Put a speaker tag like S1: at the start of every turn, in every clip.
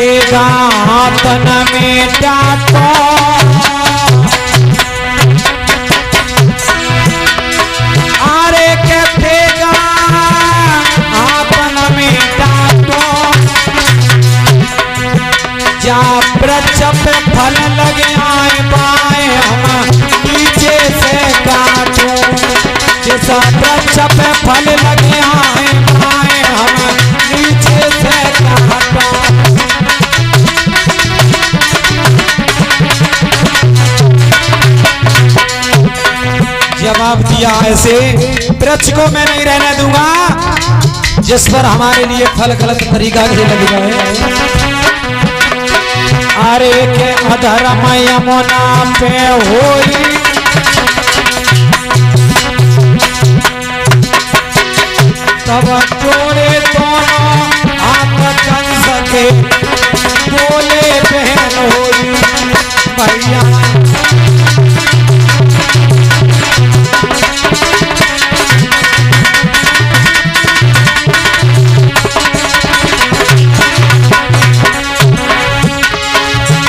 S1: देगा तन में डाको, अरे के देगा तन में डाको, जा वृक्ष पे फल लगे आए बाए हम नीचे से काटो, जिस वृक्ष पे फल लगे आए बाए हम नीचे से काटो। जवाब दिया ऐसे, वृक्ष को मैं नहीं रहने दूंगा जिस पर हमारे लिए फल गलत तरीका से लग जाए। अरे के अधर्म यमुना पे होई, तब जोड़े दोनों आप कंस के बोले बहन होई भैया।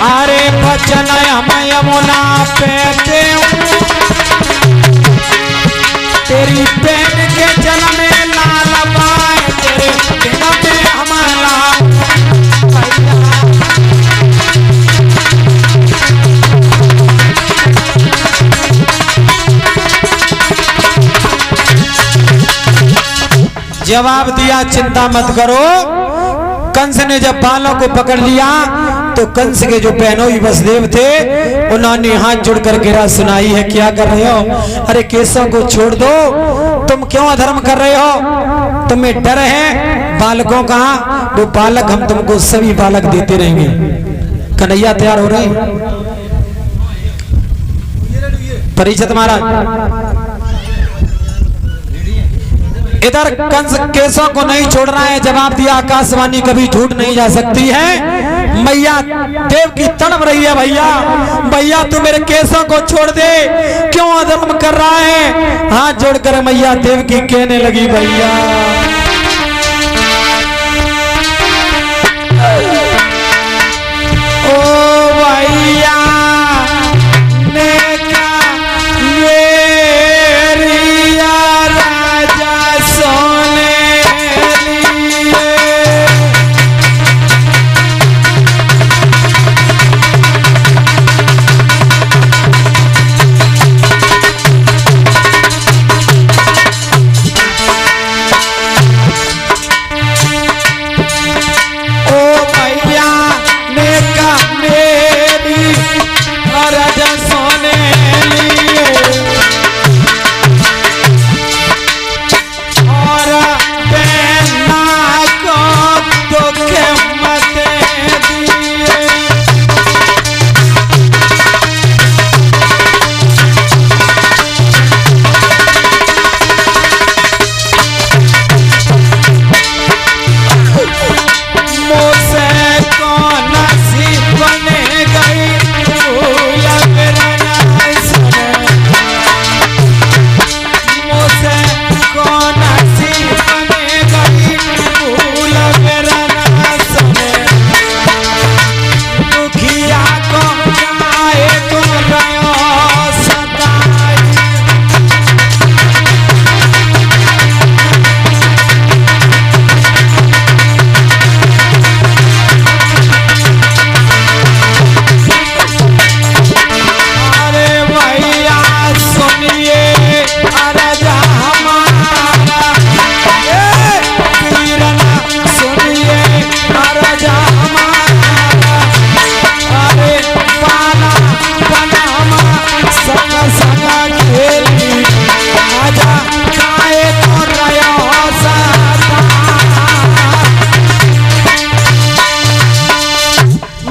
S1: अरे बचन हम यमुना पे देऊं, तेरी बहन के जल में लाल बाए, तेरे दिन में हमारा जवाब दिया, चिंता मत करो। कंस ने जब बालों को पकड़ लिया तो कंस के जो बहनोई वसुदेव थे उन्होंने हाथ जोड़कर गिरा सुनाई है, क्या कर रहे हो? अरे केसों को छोड़ दो, तुम क्यों अधर्म कर रहे हो? तुम्हें डर है बालकों का? वो बालक हम तुमको सभी बालक देते रहेंगे। कन्हैया तैयार हो रही? परीक्षित महाराज इधर कंस केसों को नहीं छोड़ रहा है। जवाब दिया, आकाशवाणी कभी झूठ नहीं जा सकती है। मैया देव की तड़प रही है, भैया भैया तू मेरे केसों को छोड़ दे, क्यों अधर्म कर रहा है? हाथ जोड़कर मैया देव की कहने लगी, भैया ओ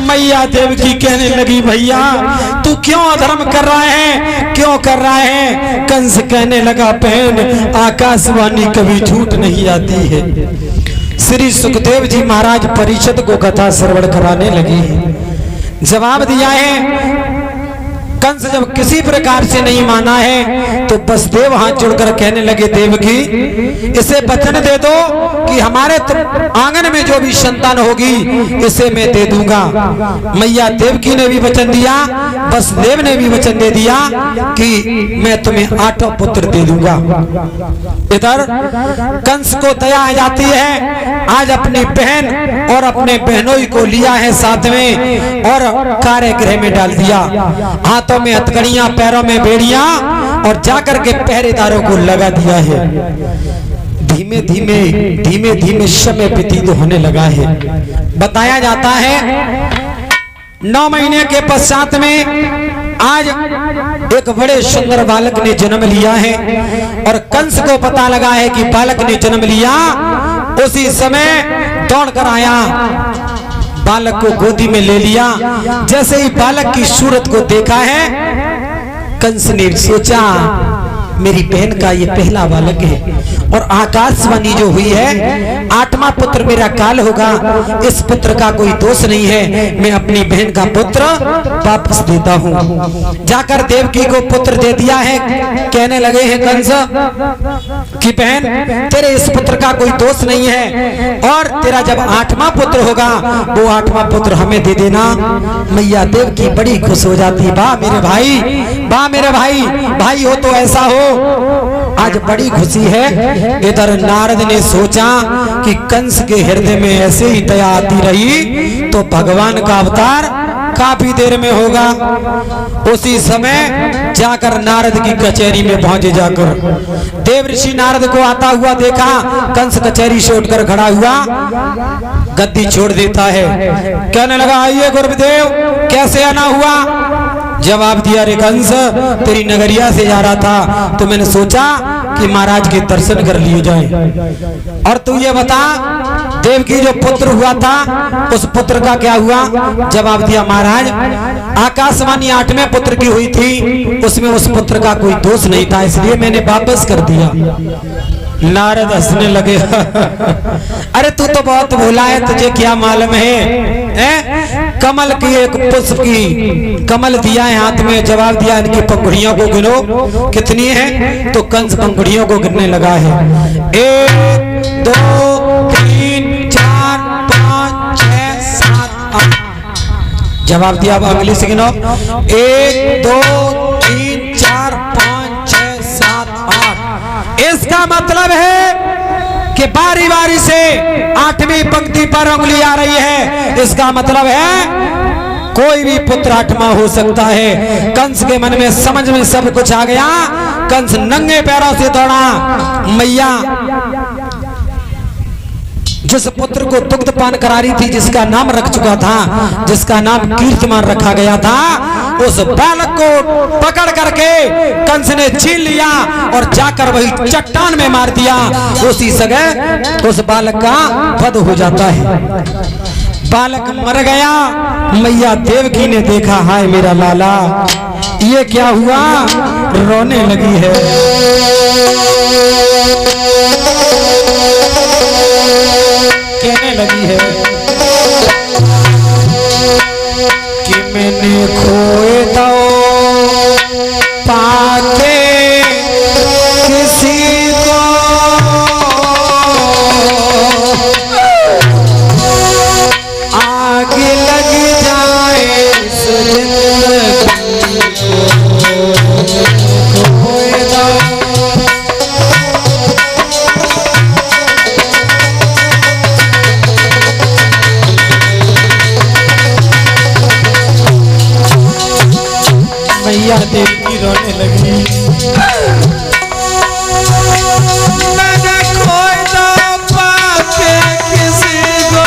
S1: भैया देव की कहने लगी, भैया तू क्यों अधर्म कर रहा है, क्यों कर रहा है? कंस कहने लगा, बहन आकाशवाणी कभी झूठ नहीं आती है। श्री सुखदेव जी महाराज परीक्षित को कथा श्रवण कराने लगे। जवाब दिया है, कंस जब किसी प्रकार से नहीं माना है तो बसदेव हाथ जोड़कर कहने लगे देवकी इसे वचन दे दो कि हमारे आंगन में जो भी संतान होगी इसे मैं दे दूंगा। मैया देवकी ने भी वचन दिया, बसदेव ने भी वचन दे दिया कि मैं तुम्हें 8 पुत्र दे दूंगा। इधर कंस को दया आ जाती है, आज अपनी बहन और अपने बहनोई को लिया है साथ में और कारागृह में डाल दिया। हाथों में हथकड़ियां, पैरों में बेड़ियां और जाकर के पहरेदारों को लगा दिया है। धीमे धीमे समय व्यतीत होने लगा है। बताया जाता है 9 महीने के पश्चात में आज एक बड़े सुंदर बालक ने जन्म लिया है और कंस को पता लगा है कि बालक ने जन्म लिया। उसी समय दौड़ कर आया, बालक को गोदी में ले लिया। जैसे ही बालक की सूरत को देखा है कंस ने सोचा मेरी बहन का ये पहला बालक है और आकाशवाणी जो हुई है 8वां पुत्र मेरा काल होगा, इस पुत्र का कोई दोष नहीं है, मैं अपनी बहन का पुत्र वापस देता हूँ। जाकर देवकी को पुत्र दे दिया है। कहने लगे हैं कंस कि बहन तेरे इस पुत्र का कोई दोष नहीं है और तेरा जब 8वां पुत्र होगा वो 8वां पुत्र हमें दे देना। मैया देवकी बड़ी खुश हो जाती, वाह मेरे भाई, वाह मेरे भाई, भाई हो तो ऐसा हो। आज बड़ी खुशी है। इधर नारद ने सोचा कि कंस के हृदय में ऐसे ही दया आती रही तो भगवान का अवतार काफी देर में होगा। उसी समय जाकर नारद की कचहरी में पहुंचे। जाकर देव ऋषि नारद को आता हुआ देखा, कंस कचहरी से उठकर खड़ा हुआ, गद्दी छोड़ देता है। कहने लगा आइए गुरुदेव, कैसे आना हुआ? जवाब दिया, रे कंस तेरी नगरिया से जा रहा था तो मैंने सोचा कि महाराज के दर्शन कर लिए जाए। और तू ये बता देवकी जो पुत्र हुआ था उस पुत्र का क्या हुआ? जवाब दिया, महाराज आकाशवाणी 8वें पुत्र की हुई थी, उसमें उस पुत्र का कोई दोष नहीं था, इसलिए मैंने वापस कर दिया। नारद हंसने लगे अरे तू तो बहुत भोला है, तुझे क्या मालूम है? कमल की एक पुष्प की कमल दिया है हाथ में, जवाब दिया इनकी पंखुड़ियों को गिनो कितनी है? तो कंस पंखुड़ियों को गिनने लगा है। 1 2 3 4 5 6 7 8। जवाब दिया, अब अगली से गिनो। 1 2 3 4 5 6 7 8। इसका मतलब है कि बारी बारी से 8वीं पंक्ति पर उंगली आ रही है। इसका मतलब है कोई भी पुत्र 8वां हो सकता है। कंस के मन में समझ में सब कुछ आ गया। कंस नंगे पैरों से दौड़ा। मैया जिस पुत्र को दुग्ध पान करा रही थी, जिसका नाम रख चुका था, जिसका नाम कीर्तिमान रखा गया था, उस बालक को पकड़ करके कंस ने छीन लिया और जाकर वही चट्टान में मार दिया। उसी जगह उस बालक का वध हो जाता है। बालक मर गया। मैया देवकी ने देखा, हाय मेरा लाला, ये क्या हुआ? रोने लगी है। कहने लगी है कि मैंने खोए तो पाके किसी को आगे लग जाए इस जिंदगी को खोए तो। मैया देवकी रोने लगी। मैंने खोए तो पाके किसी को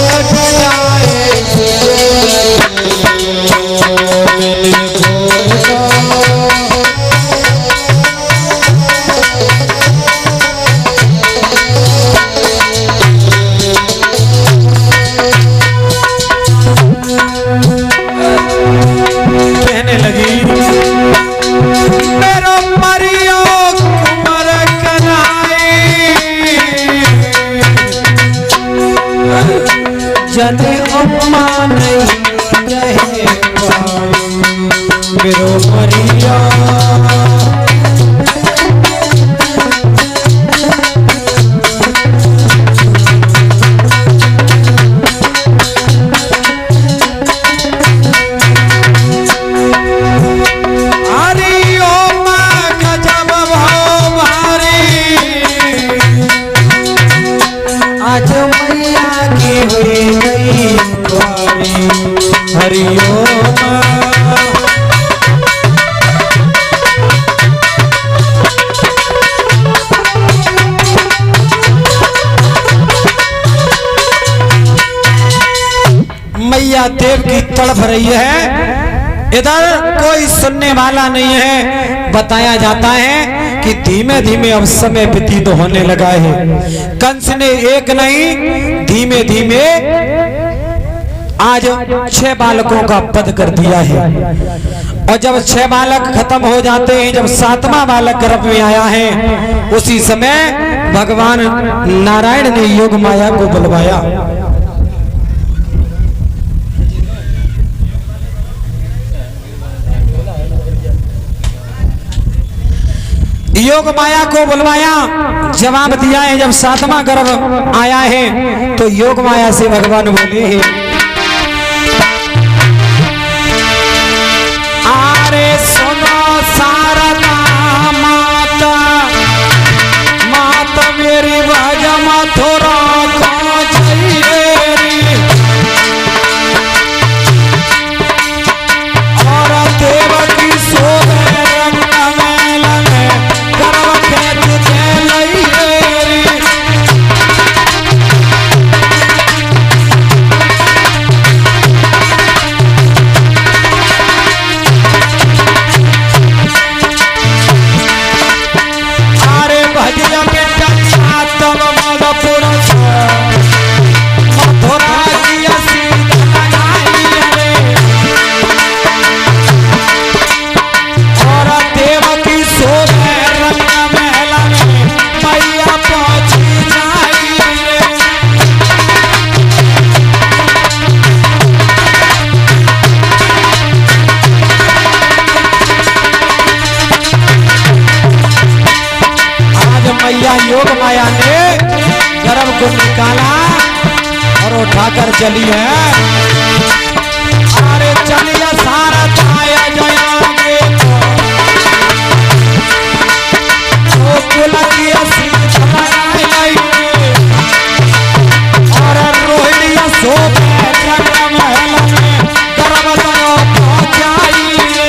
S1: लग जाए, मैंने खोए तो। मैया देव की तड़प रही है, इधर कोई सुनने वाला नहीं है। बताया जाता है कि धीमे धीमे अब समय व्यतीत होने लगा है। कंस ने एक नहीं धीमे धीमे आज 6 बालकों का वध कर दिया है। और जब 6 बालक खत्म हो जाते हैं, जब 7वां बालक गर्भ में आया है, उसी समय भगवान नारायण ने योग माया को बुलवाया। योग माया को बुलवाया, जवाब दिया है। जब 7वां गर्भ आया है तो योग माया से भगवान बोले हैं, अरे सुनो शारदा माता, माता मेरी भज मथुरा को जइएरी, और देवकी सोहे रंग मेल में गर्भ के तुझे लइएरी। योग माया ने गर्भ को निकाला और उठाकर चली है। अरे चलिए सारा छाया जाएंगे तो कुलकिया सीता लगाएंगे, और रोहिणिया सोते जन्म महल में गर्भ दरो पहुंचाएंगे।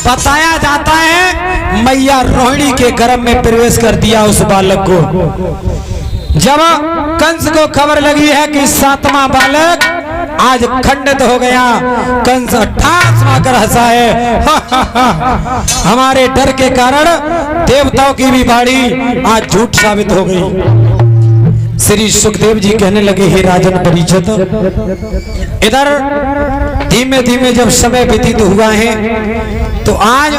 S1: बताया जाता है मैया रोहिणी के गर्भ में प्रवेश कर दिया उस बालक को। जब कंस को खबर लगी है कि 7वां बालक आज खंडित हो गया, कंस ठास मारकर हंसा है। हमारे डर के कारण देवताओं की भी बाड़ी आज झूठ साबित हो गई। श्री सुखदेव जी कहने लगे, हे राजन परीक्षित, इधर धीमे धीमे जब समय व्यतीत हुआ है तो आज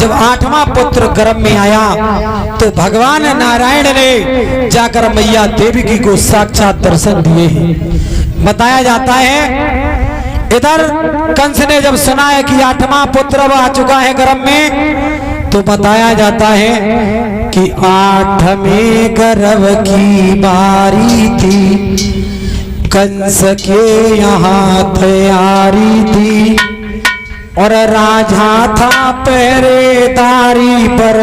S1: जब 8वां पुत्र गर्भ में आया तो भगवान नारायण ने जाकर मैया देवी को साक्षात दर्शन दिए हैं। बताया जाता है इधर कंस ने जब सुना है कि 8वां पुत्र अब आ चुका है गर्भ में, तो बताया जाता है कि 8वें गर्भ की बारी थी, कंस के यहाँ तैयारी थी, और राजा था पहरेदारी पर,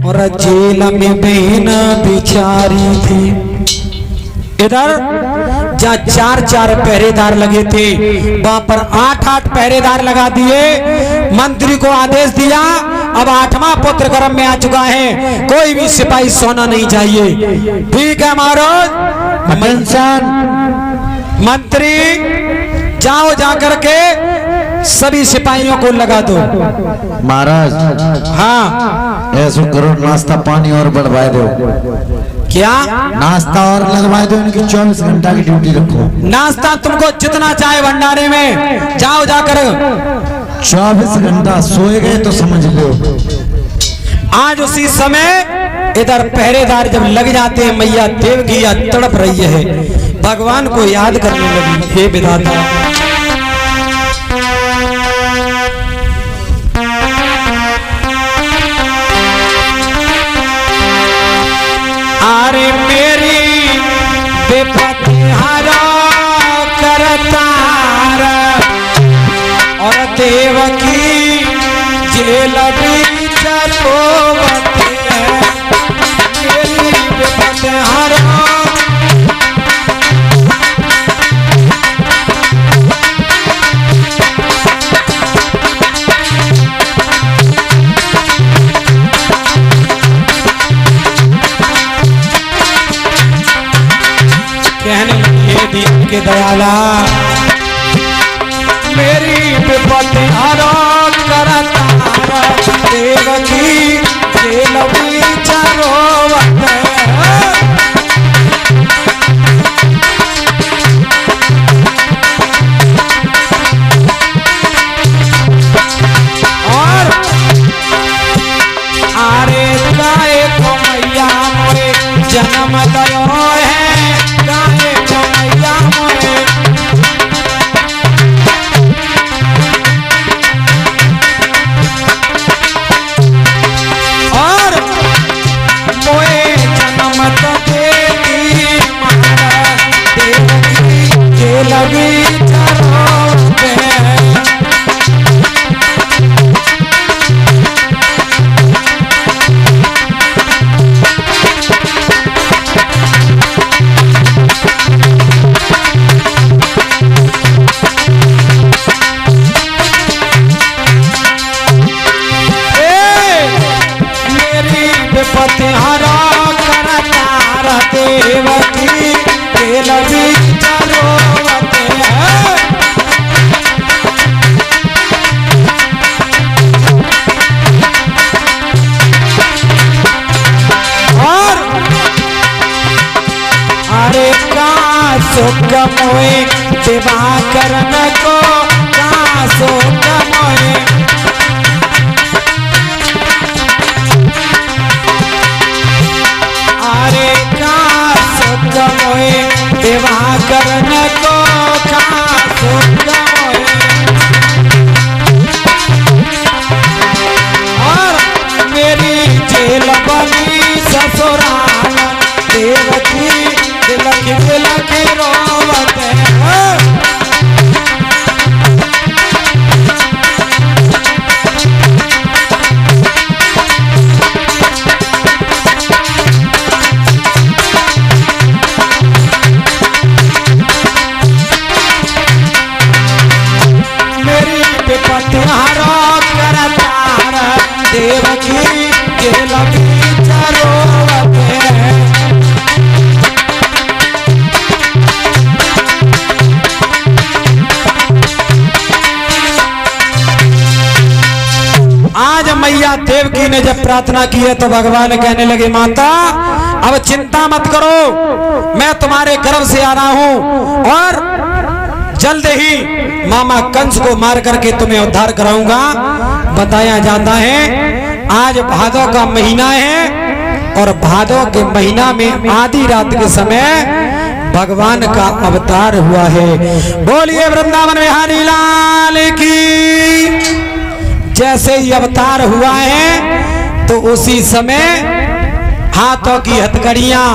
S1: और जेल में बहन बिचारी थी। इधर जहाँ 4-4 पहरेदार लगे थे वहां पर 8-8 पहरेदार लगा दिए। मंत्री को आदेश दिया, अब 8वां पुत्र गर्भ में आ चुका है, कोई भी सिपाही सोना नहीं चाहिए। ठीक है महाराज। मंत्री जाओ जाकर के सभी सिपाहियों को लगा दो।
S2: महाराज
S1: हाँ
S2: ऐसा करो, नाश्ता पानी और बढ़वा दो।
S1: क्या
S2: नाश्ता और लगवा दो, इनकी 24 घंटा की ड्यूटी रखो।
S1: नाश्ता तुमको जितना चाहे भंडारे में, जाओ जाकर
S2: 24 घंटा सोए गए तो समझ लो।
S1: आज उसी समय इधर पहरेदार जब लग जाते हैं, मैया देवकी या तड़प रही है, भगवान को याद करने लगी, हे विधाता अरे मेरी विपत्ति हरा करतार और देवकी जेल भी चरोवते मेरी विपत्ति हरा कहने लगे दीन के दयाला मेरी विपत्ति हरा करतार देवकी जेल भी चरोवते और अरे गाय को मैया मोरे जन्म दयो है, गाय को मैया मोरे और मोए जन्म तो देवी मारा देवकी के लगी चरोते विपत्ति हरा करतार देवकी के लगी चरोवते और अरे का सुख मोए विवाह करने को का सुख मोए अरे का सुख मोए विवाह करने को का सुख मोए और मेरी जेल बनी ससुराल देवकी तिलक रोवते विपत्ति हरा करतार देवकी के लगी चरोवते आज मैया देवकी ने जब प्रार्थना की है तो भगवान कहने लगे माता अब चिंता मत करो, मैं तुम्हारे गर्भ से आ रहा हूं और जल्द ही मामा कंस को मार करके तुम्हें उद्धार कराऊंगा। बताया जाता है आज भादों का महीना है और भादों के महीना में आधी रात के समय भगवान का अवतार हुआ है। बोलिए वृंदावन बिहारी लाल की। जैसे ही अवतार हुआ है तो उसी समय हाथों की हथकड़ियां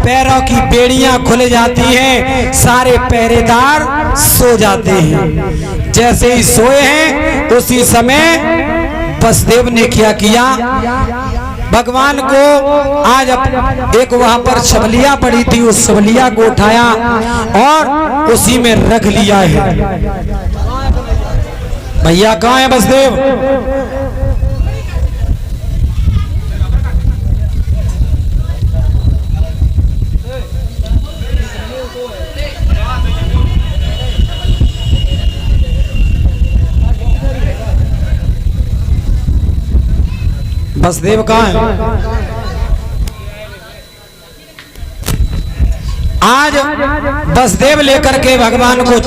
S1: पैरों की बेड़ियां खुल जाती हैं, सारे पहरेदार सो जाते हैं। जैसे ही सोए हैं उसी समय वसुदेव ने क्या किया, भगवान को आज एक वहां पर छबलिया पड़ी थी, उस छबलिया को उठाया और उसी में रख लिया है। भैया कहाँ है वसुदेव? वसुदेव कहाँ है? आज वसुदेव लेकर के भगवान को